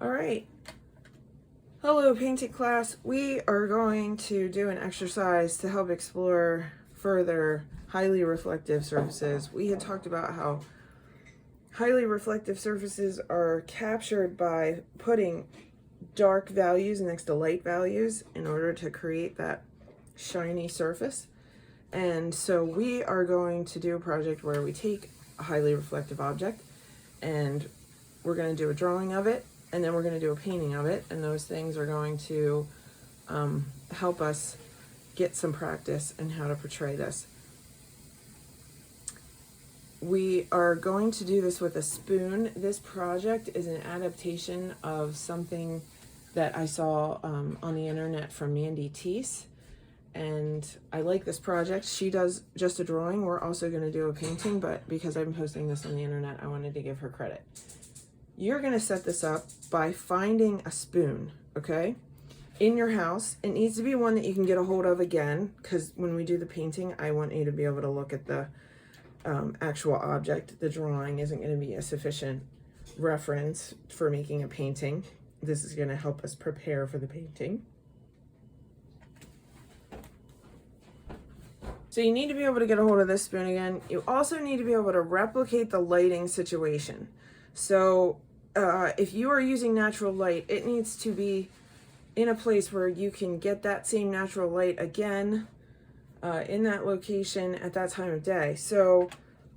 All right. Hello, painting class. We are going to do an exercise to help explore further highly reflective surfaces. We had talked about how highly reflective surfaces are captured by putting dark values next to light values in order to create that shiny surface. And so we are going to do a project where we take a highly reflective object and we're going to do a drawing of it, and then we're going to do a painting of it, and those things are going to help us get some practice in how to portray this. We are going to do this with a spoon. This project is an adaptation of something that I saw on the internet from Mandy Teese, and I like this project. She does just a drawing. We're also going to do a painting, but because I'm posting this on the internet, I wanted to give her credit. You're going to set this up by finding a spoon, okay? In your house. It needs to be one that you can get a hold of again, because when we do the painting, I want you to be able to look at the actual object. The drawing isn't going to be a sufficient reference for making a painting. This is going to help us prepare for the painting. So you need to be able to get a hold of this spoon again. You also need to be able to replicate the lighting situation. So if you are using natural light, it needs to be in a place where you can get that same natural light again in that location at that time of day. So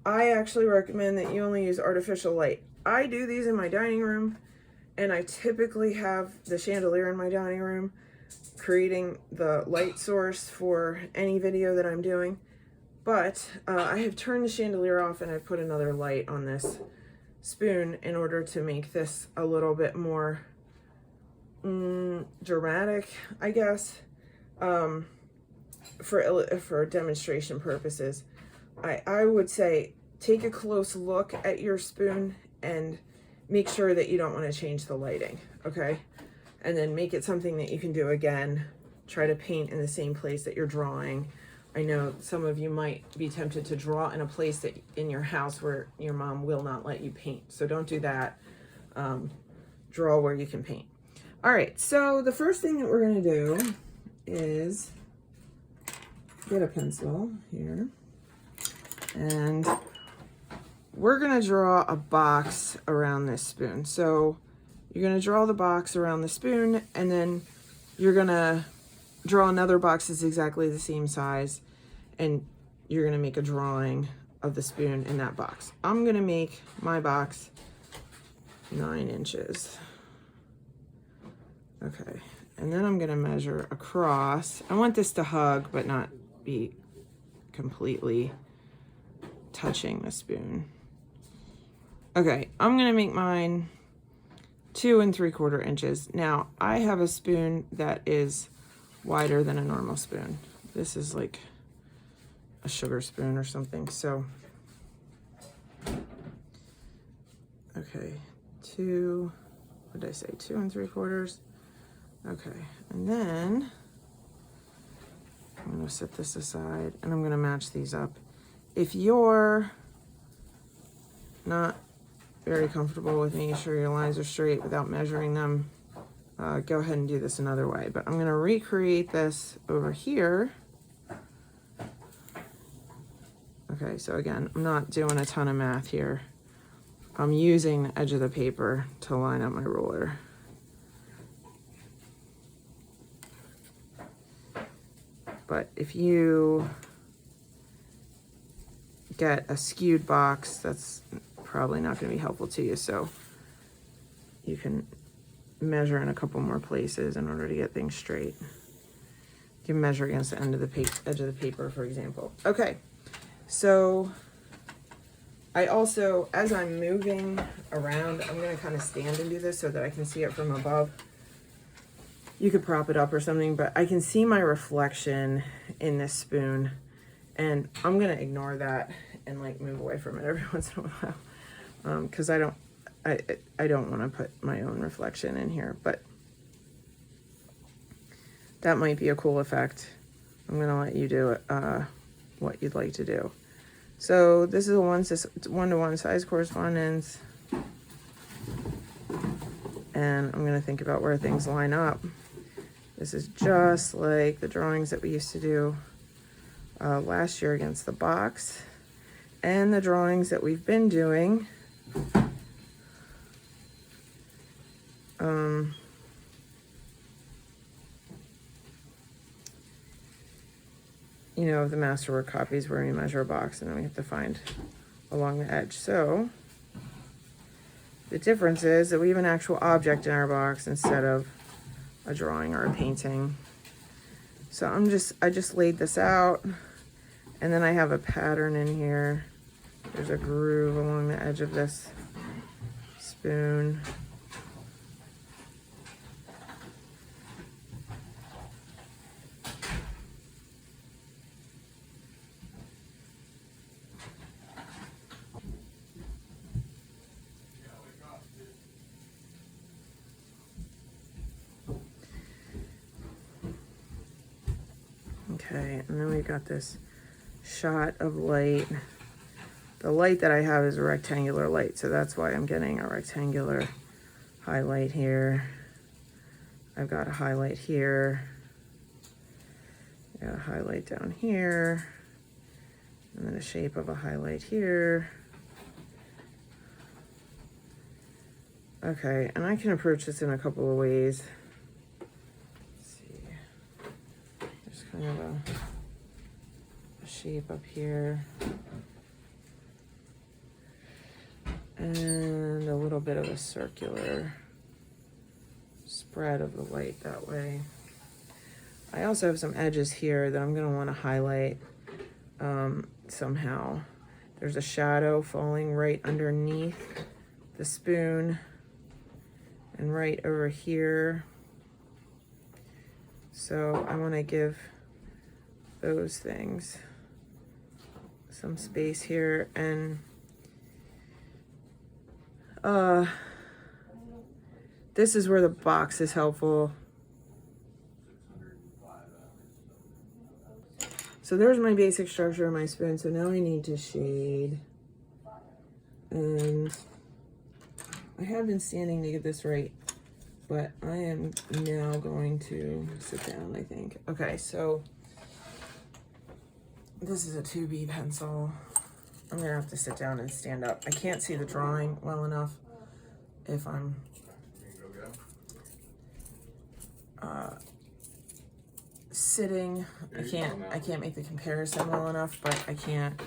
I actually recommend that you only use artificial light. I do these in my dining room, and I typically have the chandelier in my dining room creating the light source for any video that I'm doing. But I have turned the chandelier off and I've put another light on this spoon in order to make this a little bit more dramatic, I guess, for demonstration purposes. I would say take a close look at your spoon and make sure that you don't want to change the lighting, okay? And then make it something that you can do again. Try to paint in the same place that you're drawing. I know some of you might be tempted to draw in a place that in your house where your mom will not let you paint. So don't do that. Draw where you can paint. All right, so the first thing that we're going to do is get a pencil here. And we're going to draw a box around this spoon. So you're going to draw the box around the spoon, and then you're going to draw another box that's exactly the same size, and you're going to make a drawing of the spoon in that box. I'm going to make my box 9 inches. Okay, and then I'm going to measure across. I want this to hug, but not be completely touching the spoon. Okay, I'm going to make mine 2 3/4 inches. Now, I have a spoon that is wider than a normal spoon. This is like a sugar spoon or something. So, okay, 2, what did I say? 2 3/4. Okay, and then I'm going to set this aside and I'm going to match these up. If you're not very comfortable with making sure your lines are straight without measuring them, go ahead and do this another way. But I'm going to recreate this over here. Okay, so again, I'm not doing a ton of math here. I'm using the edge of the paper to line up my ruler. But if you get a skewed box, that's probably not going to be helpful to you. So you can measure in a couple more places in order to get things straight. You can measure against the end of the edge of the paper, for example. Okay, so I also, as I'm moving around, I'm going to kind of stand and do this so that I can see it from above. You could prop it up or something, but I can see my reflection in this spoon, and I'm going to ignore that and like move away from it every once in a while, because I don't want to put my own reflection in here, but that might be a cool effect. I'm going to let you do what you'd like to do. So this is a 1-to-1 size correspondence. and I'm gonna think about where things line up. This is just like the drawings that we used to do last year against the box, and the drawings that we've been doing you know, of the masterwork copies where we measure a box and then we have to find along the edge. So the difference is that we have an actual object in our box instead of a drawing or a painting. So I just laid this out, and then I have a pattern in here. There's a groove along the edge of this spoon. Okay, and then we've got this shot of light. The light that I have is a rectangular light, so that's why I'm getting a rectangular highlight here. I've got a highlight here. Got a highlight down here. And then a shape of a highlight here. Okay, and I can approach this in a couple of ways. Let's see. There's kind of a shape up here. And a little bit of a circular spread of the light that way. I also have some edges here that I'm going to want to highlight somehow. There's a shadow falling right underneath the spoon and right over here. So I want to give those things some space here, and this is where the box is helpful. So there's my basic structure of my spoon. So now I need to shade. And I have been standing to get this right, but I am now going to sit down, I think. Okay, so this is a 2B pencil. I'm gonna have to sit down and stand up. I can't see the drawing well enough if I'm sitting. I can't make the comparison well enough, but I can't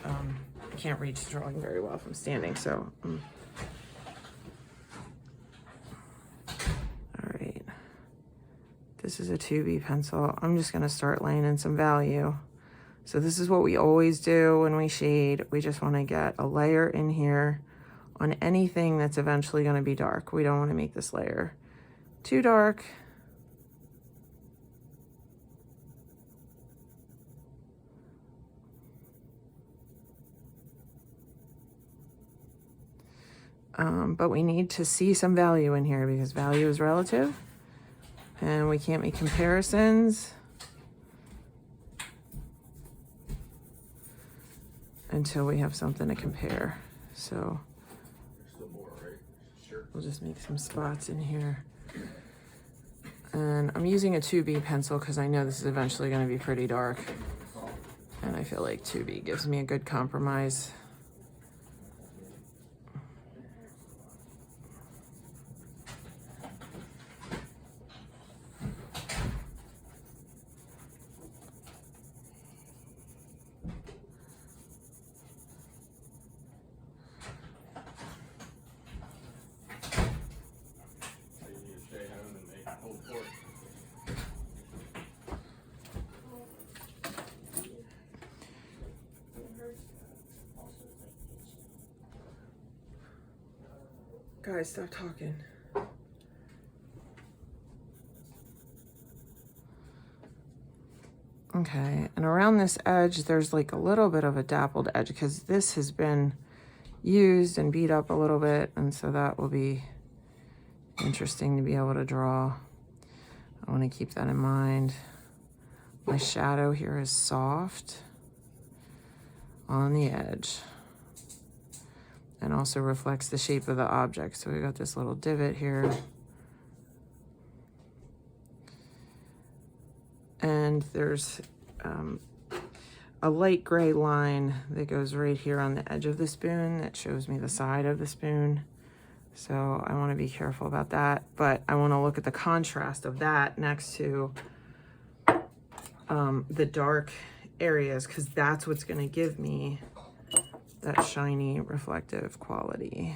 reach the drawing very well if I'm standing. So all right, this is a 2B pencil. I'm just gonna start laying in some value. So this is what we always do when we shade. We just want to get a layer in here on anything that's eventually going to be dark. We don't want to make this layer too dark. But we need to see some value in here because value is relative and we can't make comparisons until we have something to compare. So we'll just make some spots in here. And I'm using a 2B pencil because I know this is eventually going to be pretty dark. And I feel like 2B gives me a good compromise. Guys, stop talking. Okay, and around this edge, there's like a little bit of a dappled edge because this has been used and beat up a little bit, and so that will be interesting to be able to draw. I want to keep that in mind. My shadow here is soft on the edge and also reflects the shape of the object. So we got this little divot here and there's a light gray line that goes right here on the edge of the spoon that shows me the side of the spoon. So I want to be careful about that, but I want to look at the contrast of that next to the dark areas, because that's what's going to give me that shiny reflective quality.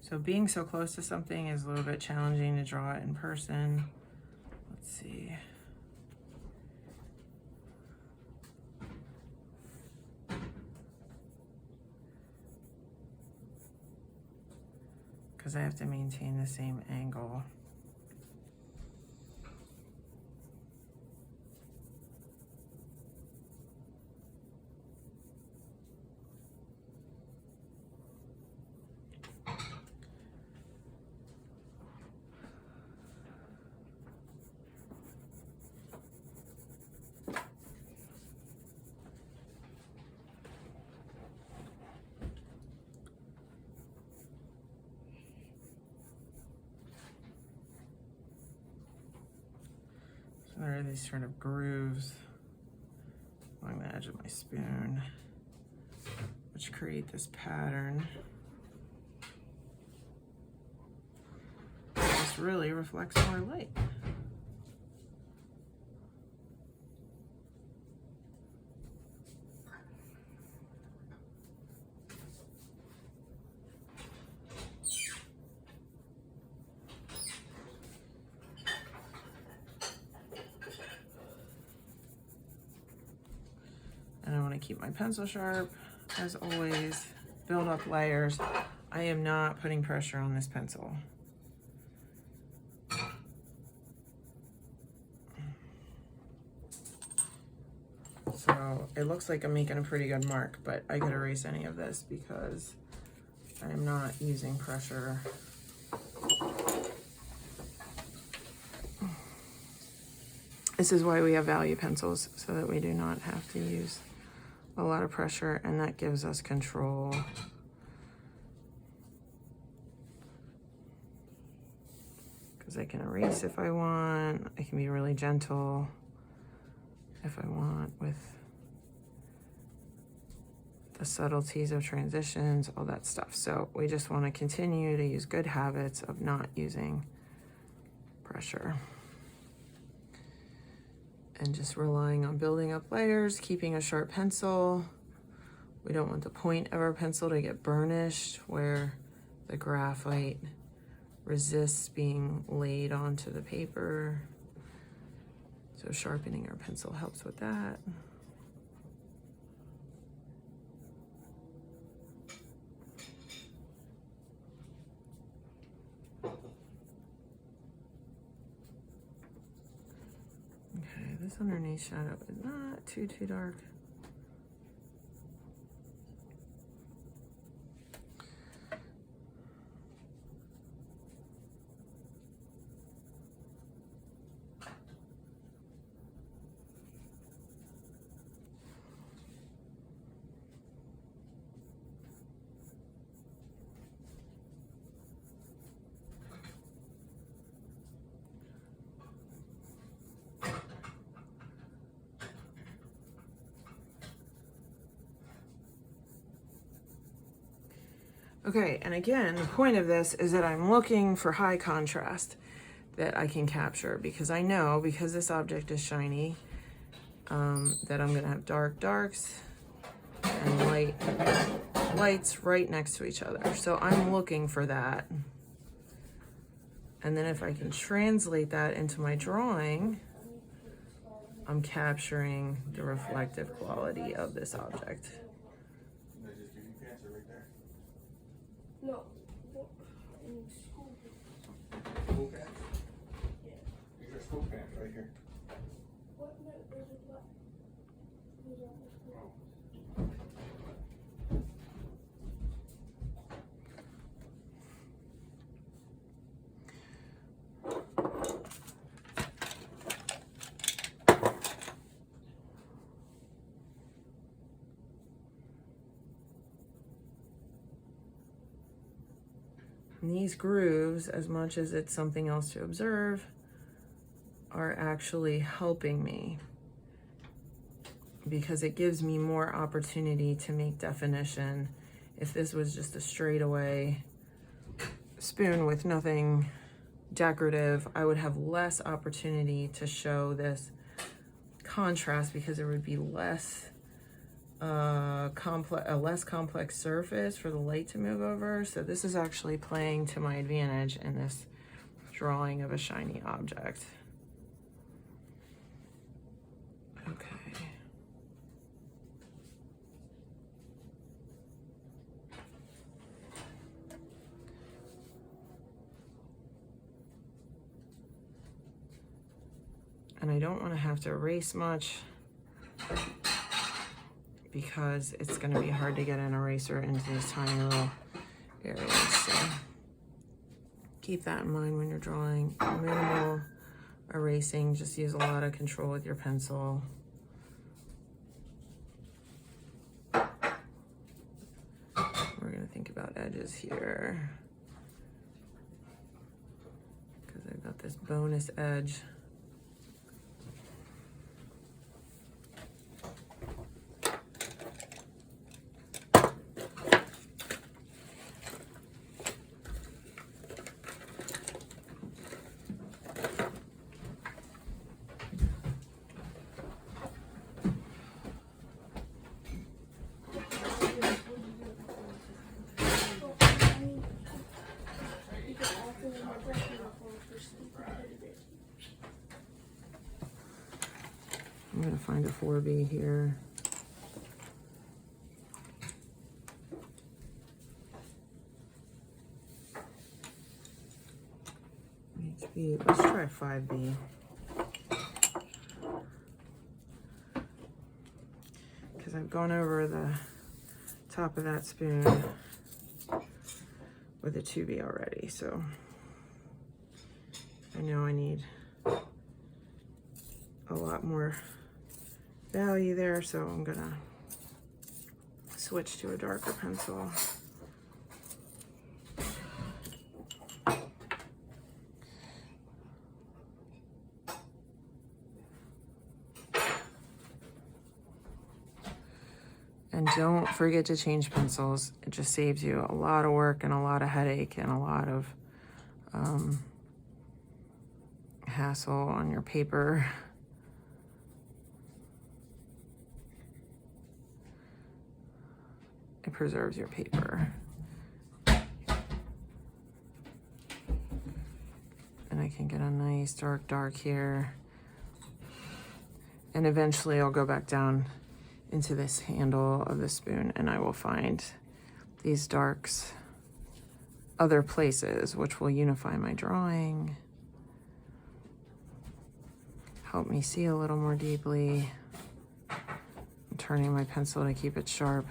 So being so close to something is a little bit challenging to draw it in person. Let's see. Because I have to maintain the same angle. There are these sort of grooves along the edge of my spoon, which create this pattern. This really reflects more light. And I want to keep my pencil sharp, as always. Build up layers. I am not putting pressure on this pencil. So it looks like I'm making a pretty good mark, but I could erase any of this because I am not using pressure. This is why we have value pencils, so that we do not have to use a lot of pressure, and that gives us control. Because I can erase if I want. I can be really gentle if I want with the subtleties of transitions, all that stuff. So we just want to continue to use good habits of not using pressure. And just relying on building up layers, keeping a sharp pencil. We don't want the point of our pencil to get burnished where the graphite resists being laid onto the paper. So sharpening our pencil helps with that. Okay, this underneath shadow is not too dark. Okay, and again, the point of this is that I'm looking for high contrast that I can capture, because I know, because this object is shiny, that I'm gonna have dark darks and lights right next to each other. So I'm looking for that. And then if I can translate that into my drawing, I'm capturing the reflective quality of this object. No. School pants? Yeah. These are school pants right here. What? No, there's a And these grooves, as much as it's something else to observe, are actually helping me because it gives me more opportunity to make definition. If this was just a straightaway spoon with nothing decorative, I would have less opportunity to show this contrast because there would be less a less complex surface for the light to move over. So this is actually playing to my advantage in this drawing of a shiny object. Okay. And I don't want to have to erase much because it's going to be hard to get an eraser into these tiny little areas. So keep that in mind when you're drawing. Minimal erasing, just use a lot of control with your pencil. We're going to think about edges here because I've got this bonus edge. I'm going to find a 4B here. HB, let's try 5B. Because I've gone over the top of that spoon with a 2B already, so I know I need a lot more value there, so I'm gonna switch to a darker pencil. And don't forget to change pencils. It just saves you a lot of work and a lot of headache and a lot of hassle on your paper. It preserves your paper. And I can get a nice dark here. And eventually I'll go back down into this handle of the spoon and I will find these darks other places, which will unify my drawing, help me see a little more deeply. I'm turning my pencil to keep it sharp.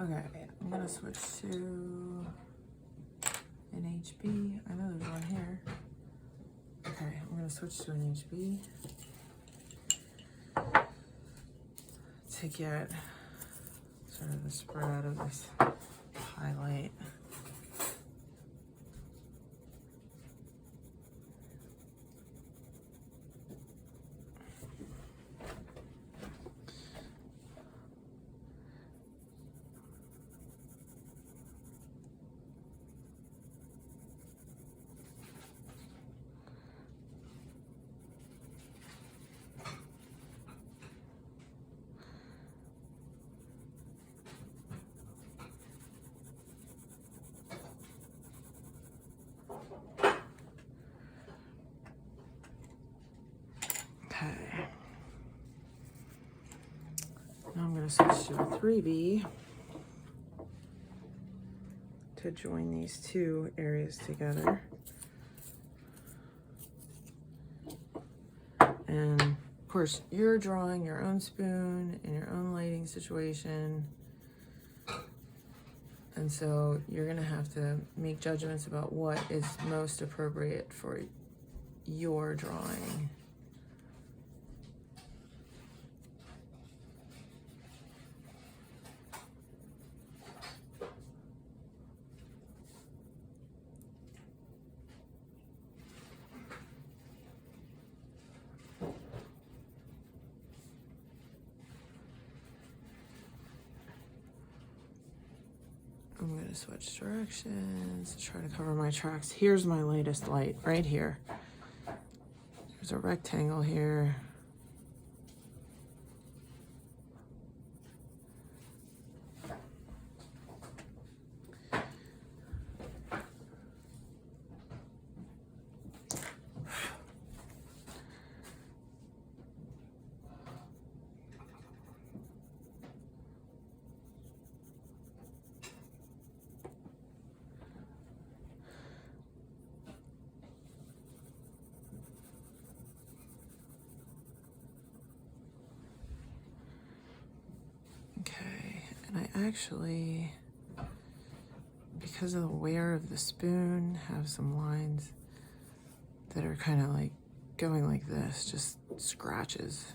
Okay, I'm gonna switch to an HB. I know there's one here. Okay, I'm gonna switch to an HB to get sort of the spread of this highlight. Okay. Now I'm going to switch to a 3B to join these two areas together. And of course, you're drawing your own spoon in your own lighting situation. And so you're going to have to make judgments about what is most appropriate for your drawing. I'm going to switch directions, try to cover my tracks. Here's my latest light right here. There's a rectangle here. Okay, and I actually, because of the wear of the spoon, have some lines that are kind of like going like this, just scratches.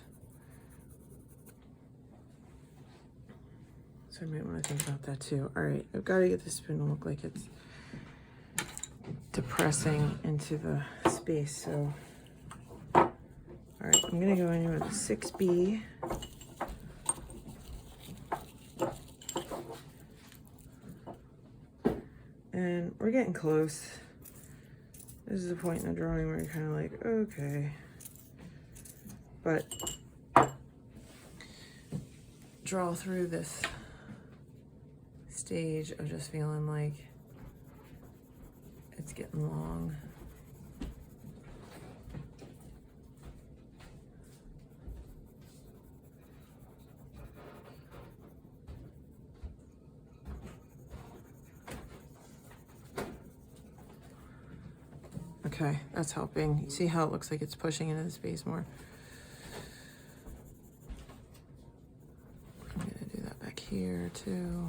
So I might want to think about that too. All right, I've got to get the spoon to look like it's depressing into the space. So, all right, I'm gonna go in with a 6B. And we're getting close. This is the point in the drawing where you're kind of like, okay. But draw through this stage of just feeling like it's getting long. Okay, that's helping. You see how it looks like it's pushing into the space more? I'm gonna do that back here too.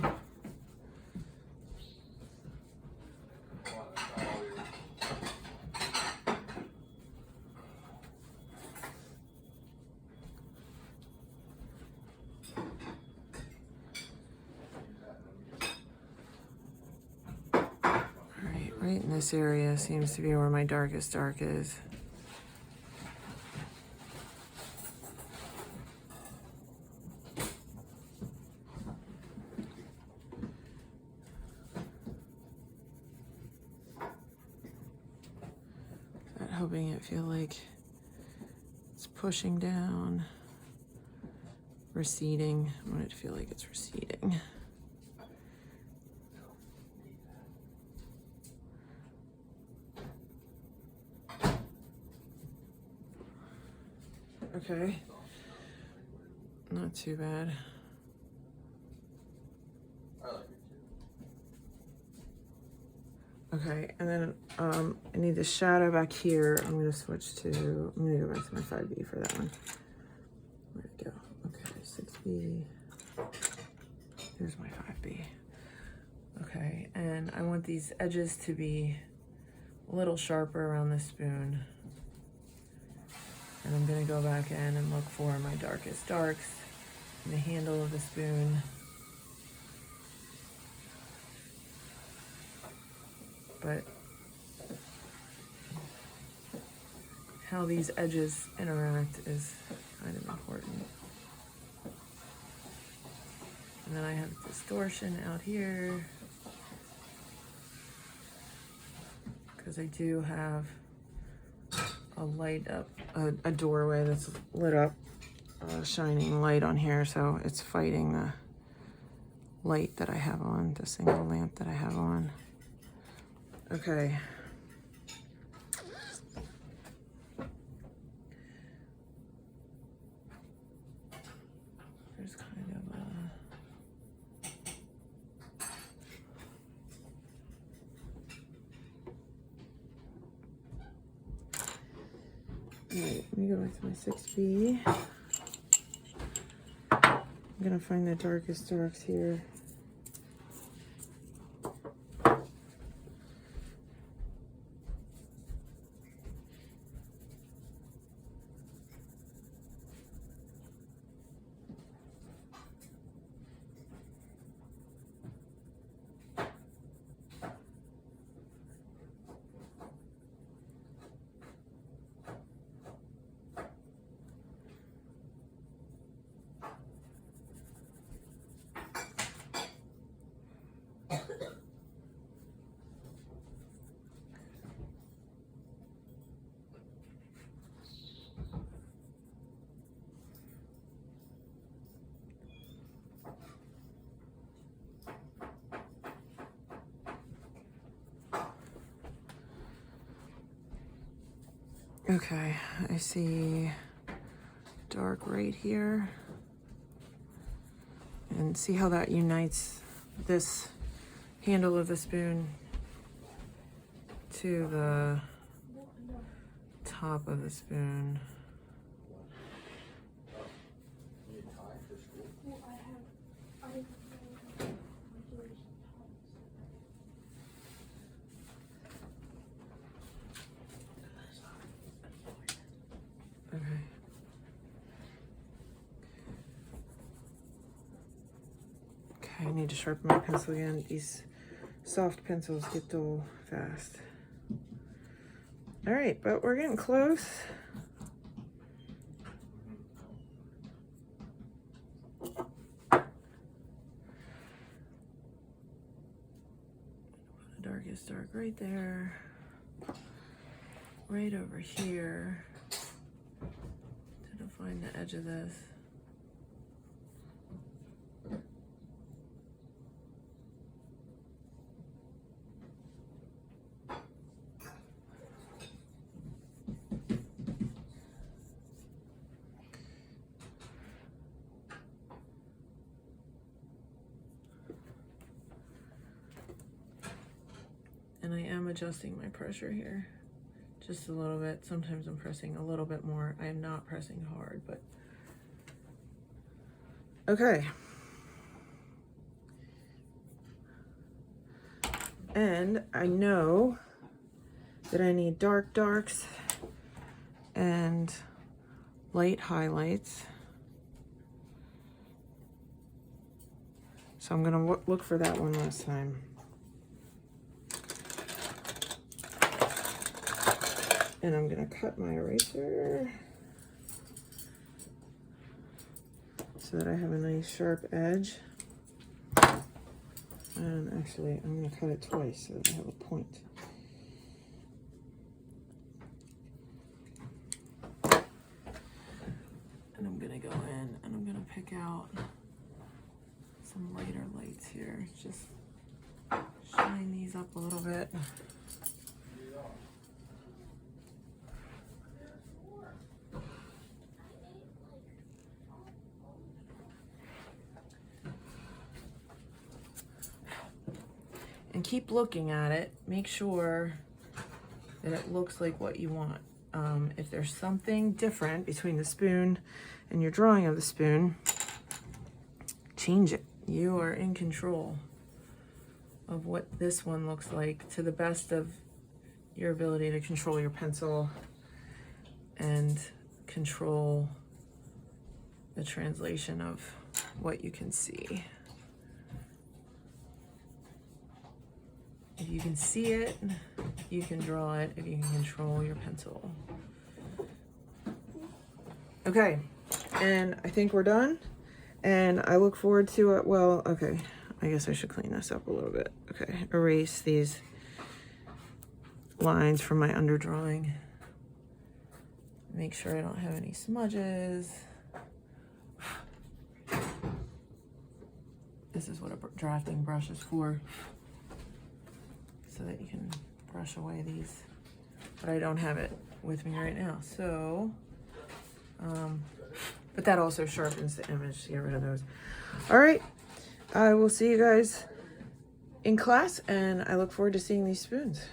Right in this area seems to be where my darkest dark is. Not helping it feel like it's pushing down, receding. I want it to feel like it's receding. Okay, not too bad. Okay, and then I need the shadow back here. I'm gonna switch to, I'm gonna go back to my 5B for that one. Where'd it go? Okay, 6B. There's my 5B. be. Okay, and I want these edges to be a little sharper around the spoon. And I'm gonna go back in and look for my darkest darks in the handle of the spoon. But how these edges interact is kind of important. And then I have distortion out here, because I do have a light up, a doorway that's lit up, shining light on here, so it's fighting the light that I have on, the single lamp that I have on. Okay. There's kind of a... Alright, let me go back to my 6B. I'm gonna find the darkest darks here. Okay, I see dark right here. And see how that unites this handle of the spoon to the top of the spoon. Okay. Okay, I need to sharpen my pencil again. These soft pencils get dull fast. All right, but we're getting close. The darkest dark right there. Right over here. To find the edge of this. And I am adjusting my pressure here just a little bit. Sometimes I'm pressing a little bit more. I am not pressing hard, but okay. And I know that I need dark darks and light highlights. So I'm gonna look for that one last time. And I'm gonna cut my eraser so that I have a nice sharp edge. And actually, I'm gonna cut it twice so that I have a point. And I'm gonna go in and I'm gonna pick out some lighter lights here. Just shine these up a little bit. And keep looking at it. Make sure that it looks like what you want. If there's something different between the spoon and your drawing of the spoon, change it. You are in control of what this one looks like to the best of your ability to control your pencil and control the translation of what you can see. If you can see it, you can draw it. If you can control your pencil. Okay, and I think we're done. And I look forward to it. Well, okay, I guess I should clean this up a little bit. Okay, erase these lines from my underdrawing. Make sure I don't have any smudges. This is what a drafting brush is for, so that you can brush away these. But I don't have it with me right now, so, but that also sharpens the image to get rid of those. All right, I will see you guys in class, and I look forward to seeing these spoons.